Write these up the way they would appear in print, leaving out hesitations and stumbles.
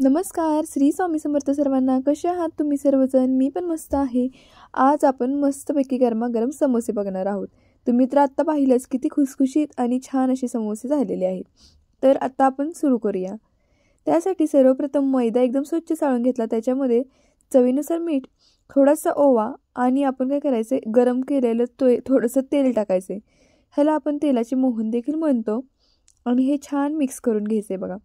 नमस्कार, श्री स्वामी समर्थ सर्वांना. कसे आहात तुम्ही सर्वजण? मी पण मस्त आहे. आज आपण मस्तपैकी गरमागरम समोसे बघणार आहोत. तुम्ही तर आत्ता पाहिलंच किती खुसखुशीत आणि छान असे समोसे झालेले आहेत. तर आता आपण सुरू करूया. त्यासाठी सर्वप्रथम मैदा एकदम स्वच्छ चाळून घेतला. त्याच्यामध्ये चवीनुसार मीठ, थोडासा ओवा आणि आपण काय करायचं, गरम केलेलं थोडंसं तेल टाकायचं. ह्याला आपण तेलाचे मोहन देखील म्हणतो. आणि हे छान मिक्स करून घ्यायचे बघा.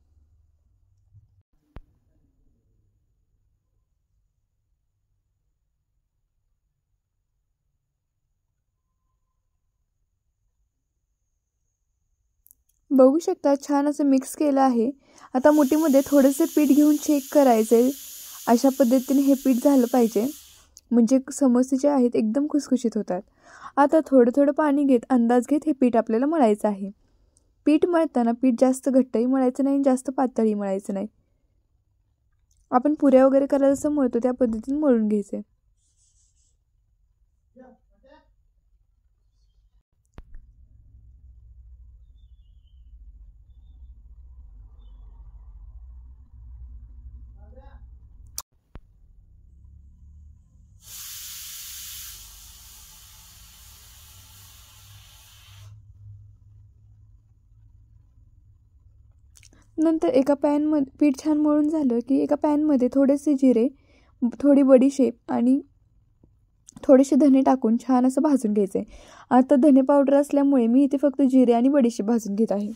बघू शकता छान असं मिक्स केलं आहे. आता मुठीमध्ये थोडंसं पीठ घेऊन चेक करायचं. अशा पद्धतीने हे पीठ झालं पाहिजे, म्हणजे समोसे जे आहेत एकदम खुसखुशीत होतात. आता थोडं थोडं पाणी घेत, अंदाज घेत हे पीठ आपल्याला मळायचं आहे. पीठ मळताना पीठ जास्त घट्टही मळायचं नाही, जास्त पातळही मळायचं नाही. आपण पुऱ्या वगैरे करायला जसं मळतो त्या पद्धतीने मळून घ्यायचे. नंतर एका पॅनमध्ये पीठ छान मळून झालं की एका पॅनमध्ये थोडेसे जिरे, थोडी बडीशेप आणि थोडेसे धने टाकून छान असं भाजून घ्यायचे. आता धने पावडर असल्यामुळे मी इथे फक्त जिरे आणि बडीशेप भाजून घेत आहे.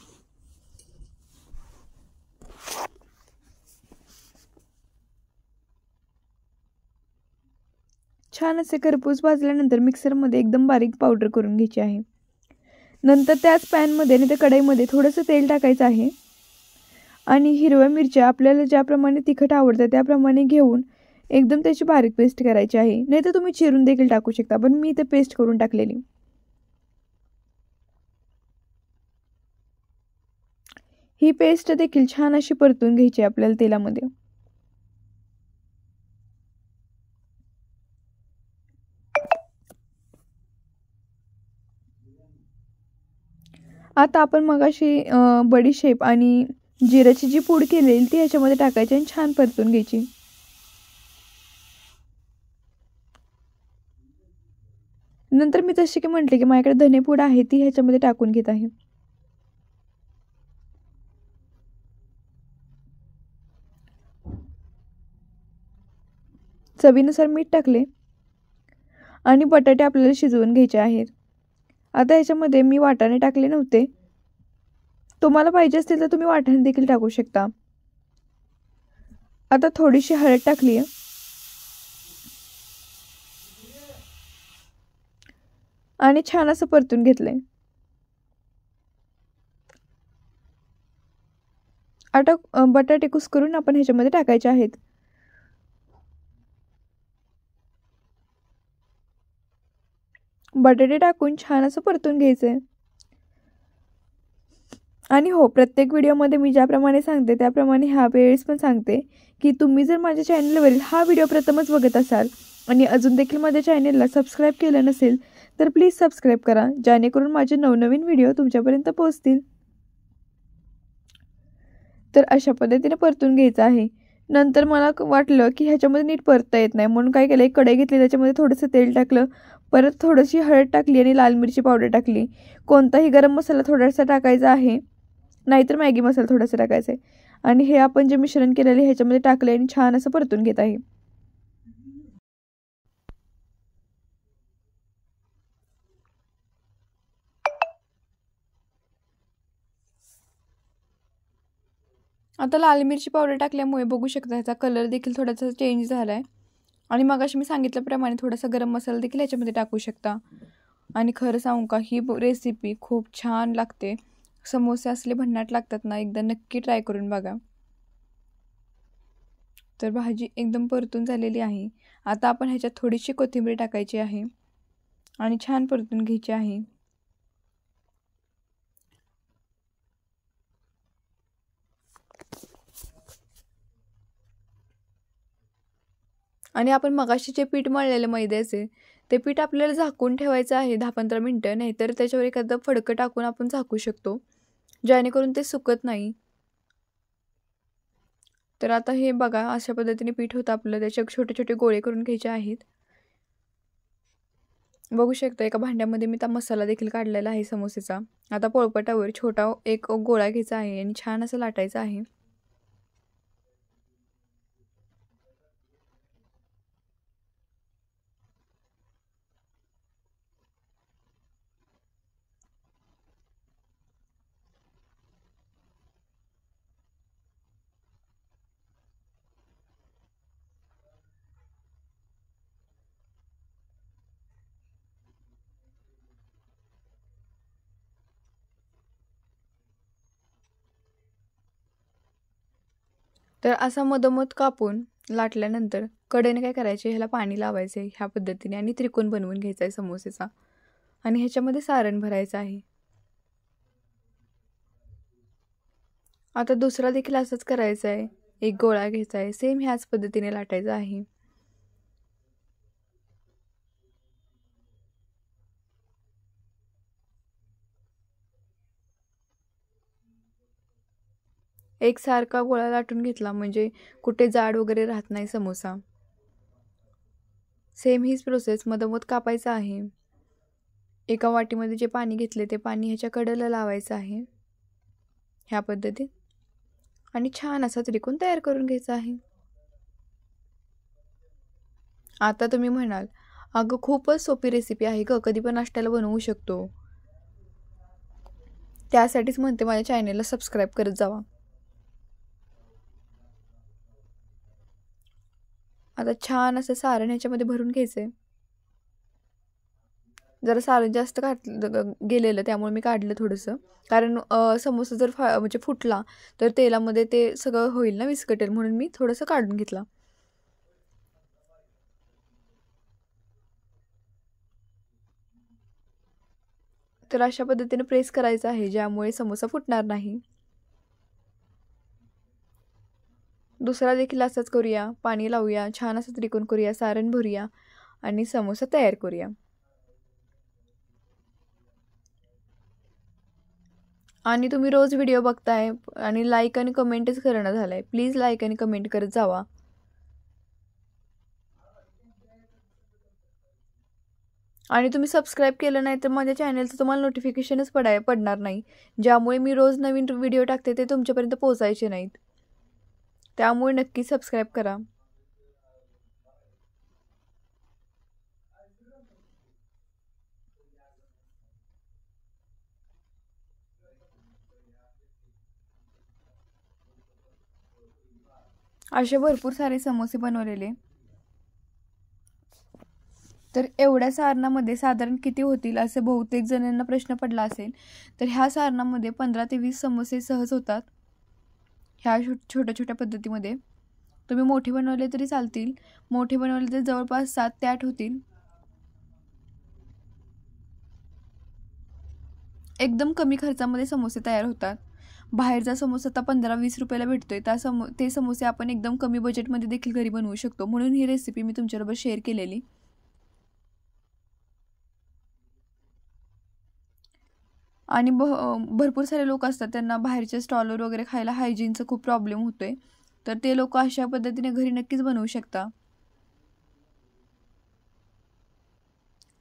छान असे खरपूस भाजल्यानंतर मिक्सरमध्ये एकदम बारीक पावडर करून घ्यायची आहे. नंतर त्याच पॅनमध्ये आणि त्या कढईमध्ये थोडंसं तेल टाकायचं आहे आणि हिरव्या मिरच्या आपल्याला ज्याप्रमाणे तिखट आवडतं त्याप्रमाणे घेऊन एकदम त्याची बारीक पेस्ट करायची आहे. नाही तर तुम्ही चिरून देखील टाकू शकता, पण मी इथे पेस्ट करून टाकलेली. ही पेस्ट देखील छान अशी परतून घ्यायची आपल्याला तेलामध्ये. आता आपण मगाशी बडीशेप आणि जिऱ्याची जी पूड केलेली ती ह्याच्यामध्ये टाकायची आणि छान परतून घ्यायची. नंतर मी जसे की म्हटले की माझ्याकडे धनेपूड आहे ती ह्याच्यामध्ये टाकून घेत आहे. चवीनुसार मीठ टाकले आणि बटाटे आपल्याला शिजवून घ्यायचे आहेत. आता ह्याच्यामध्ये मी वाटाणे टाकले नव्हते. तुम्हाला पाहिजे असतील तर तुम्ही वाटाणे देखील टाकू शकता. आता थोडीशी हळद टाकली आहे आणि छान असं परतून घेतलंय. आता बटाटे कुस्करून आपण ह्याच्यामध्ये टाकायचे आहेत. बटाटे टाकून छान असं परतून घ्यायचंय. आणि हो, प्रत्येक व्हिडिओमध्ये मी ज्याप्रमाणे सांगते त्याप्रमाणे ह्या वेळेस पण सांगते की तुम्ही जर माझ्या चॅनलवरील हा व्हिडिओ प्रथमच बघत असाल आणि अजून देखील माझ्या चॅनलला सबस्क्राईब केलं नसेल तर प्लीज सबस्क्राईब करा, जेणेकरून माझे नवनवीन व्हिडिओ तुमच्यापर्यंत पोहोचतील. तर अशा पद्धतीने परतून घ्यायचं आहे. नंतर मला वाटलं की ह्याच्यामध्ये नीट परतता येत नाही, म्हणून काय केलं, एक कढई घेतली, त्याच्यामध्ये थोडंसं तेल टाकलं, परत थोडीशी हळद टाकली आणि लाल मिरची पावडर टाकली. कोणताही गरम मसाला थोडासा टाकायचा आहे, नाहीतर मॅगी मसाला थोडासा टाकायचा आहे. आणि हे आपण जे मिश्रण केलेले ह्याच्यामध्ये टाकले आणि छान असं परतून घेत आहे. आता लाल मिरची पावडर टाकल्यामुळे बघू शकता ह्याचा कलर देखील थोडासा चेंज झाला आहे. आणि मग मी सांगितल्याप्रमाणे थोडासा गरम मसाला देखील याच्यामध्ये टाकू शकता. आणि खरं सांगू का, ही रेसिपी खूप छान लागते. समोसे असले भन्नाट लागतात ना, एकदा नक्की ट्राय करून बघा. तर भाजी एकदम परतून झालेली आहे. आता आपण ह्याच्यात थोडीशी कोथिंबीर टाकायची आहे आणि छान परतून घ्यायची आहे. आणि आपण मगाशी जे पीठ मळलेलं मैद्याचे, ते पीठ आपल्याला झाकून ठेवायचं आहे 10-15 मिनटं, नाहीतर त्याच्यावर एखादं फडकं टाकून आपण झाकू शकतो, जेणेकरून ते सुकत नाही. तर आता हे बघा, अशा पद्धतीने पीठ होतं आपलं. त्याचे छोटे छोटे गोळे करून घ्यायचे आहेत. बघू शकता एका भांड्यामध्ये मी मसाला देखील काढलेला आहे समोसेचा. आता पोळपाटावर छोटा एक गोळा घ्यायचा आहे आणि छान असं लाटायचं आहे. तर असा मधोमध कापून लाटल्यानंतर कडेने काय करायचे, ह्याला पाणी लावायचे ह्या पद्धतीने आणि त्रिकोण बनवून घ्यायचा आहे समोसेचा आणि ह्याच्यामध्ये सारण भरायचं आहे. आता दुसरा देखील असंच करायचं आहे. एक गोळा घ्यायचा आहे, सेम ह्याच पद्धतीने लाटायचा आहे. एकसारखा गोळा लाटून घेतला म्हणजे कुठे जाड वगैरे राहत नाही समोसा. सेम हीच प्रोसेस मधोमध कापायचा आहे. एका वाटीमध्ये जे पाणी घेतले ते पाणी ह्याच्या कडेला लावायचं आहे ह्या पद्धतीत आणि छान असा त्रिकोण तयार करून घ्यायचा आहे. आता तुम्ही म्हणाल, अगं खूपच सोपी रेसिपी आहे ग, कधी पण नाश्त्याला बनवू शकतो. त्यासाठीच म्हणते माझ्या चॅनेलला सबस्क्राईब करत जावा. आता छान असं सारण ह्याच्यामध्ये भरून घ्यायचंय. जरा सारण जास्त गेलेलं त्यामुळे मी काढलं थोडंसं, कारण समोसा जर म्हणजे फुटला तर तेलामध्ये ते सगळं होईल ना, विस्कटेल, म्हणून मी थोडंसं काढून घेतला. तर अशा पद्धतीने प्रेस करायचं आहे ज्यामुळे समोसा फुटणार नाही. दुसरा देखील असंच करूया. पाणी लावूया, छान असं त्रिकोण करूया, सारण भरूया आणि समोसा तयार करूया. आणि तुम्ही रोज व्हिडिओ बघताय आणि लाईक आणि कमेंटच करणं झालंय. प्लीज लाईक आणि कमेंट करत जावा. आणि तुम्ही सबस्क्राईब केलं नाही तर माझ्या चॅनलचं तुम्हाला नोटिफिकेशनच पडणार नाही, ज्यामुळे मी रोज नवीन व्हिडिओ टाकते ते तुमच्यापर्यंत पोहोचायचे नाहीत. त्यामुळे नक्की सबस्क्राईब करा. असे भरपूर सारे समोसे बनवलेले. तर एवढ्या सारणामध्ये साधारण किती होतील असे बहुतेक जणांना प्रश्न पडला असेल. तर ह्या सारणामध्ये 15 ते 20 समोसे सहज होतात ह्या छोट्या छोट्या पद्धतीमध्ये. तुम्ही मोठे बनवले तरी चालतील. मोठे बनवले तर जवळपास 7 ते 8 होतील. एकदम कमी खर्चामध्ये समोसे तयार होतात. बाहेरचा समोसा आता 15-20 रुपयाला भेटतोय. ते समोसे आपण एकदम कमी बजेटमध्ये देखील घरी बनवू शकतो. म्हणून ही रेसिपी मी तुमच्याबरोबर शेअर केलेली. आणि भरपूर सारे लोक असतात त्यांना बाहेरच्या स्टॉलवर वगैरे खायला हायजीनचा खूप प्रॉब्लेम होतोय. तर ते लोक अशा पद्धतीने घरी नक्कीच बनवू शकता.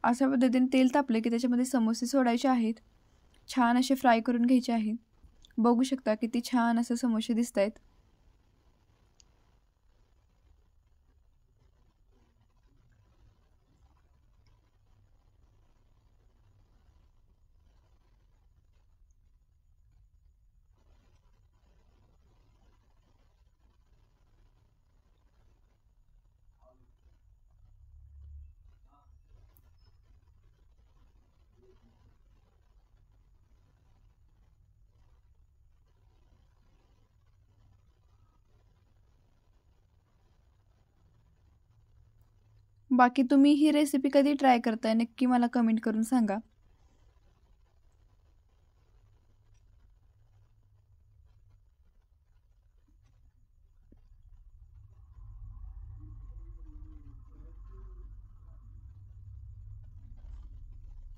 अशा पद्धतीने तेल तापले की त्याच्यामध्ये समोसे सोडायचे आहेत. छान असे फ्राय करून घ्यायचे आहेत. बघू शकता किती छान असे समोसे दिसत आहेत. बाकी तुम्ही ही रेसिपी कधी ट्राय करताय नक्की मला कमेंट करून सांगा.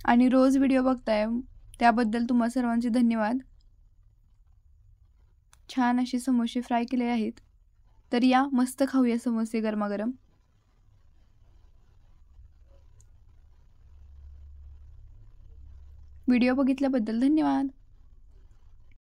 आणि रोज व्हिडिओ बघताय त्याबद्दल तुम्हा सर्वांचे धन्यवाद. छान असे समोसे फ्राय केले आहेत. तर या मस्त खाऊया समोसे गरमागरम। व्हिडिओ बघितल्याबद्दल धन्यवाद।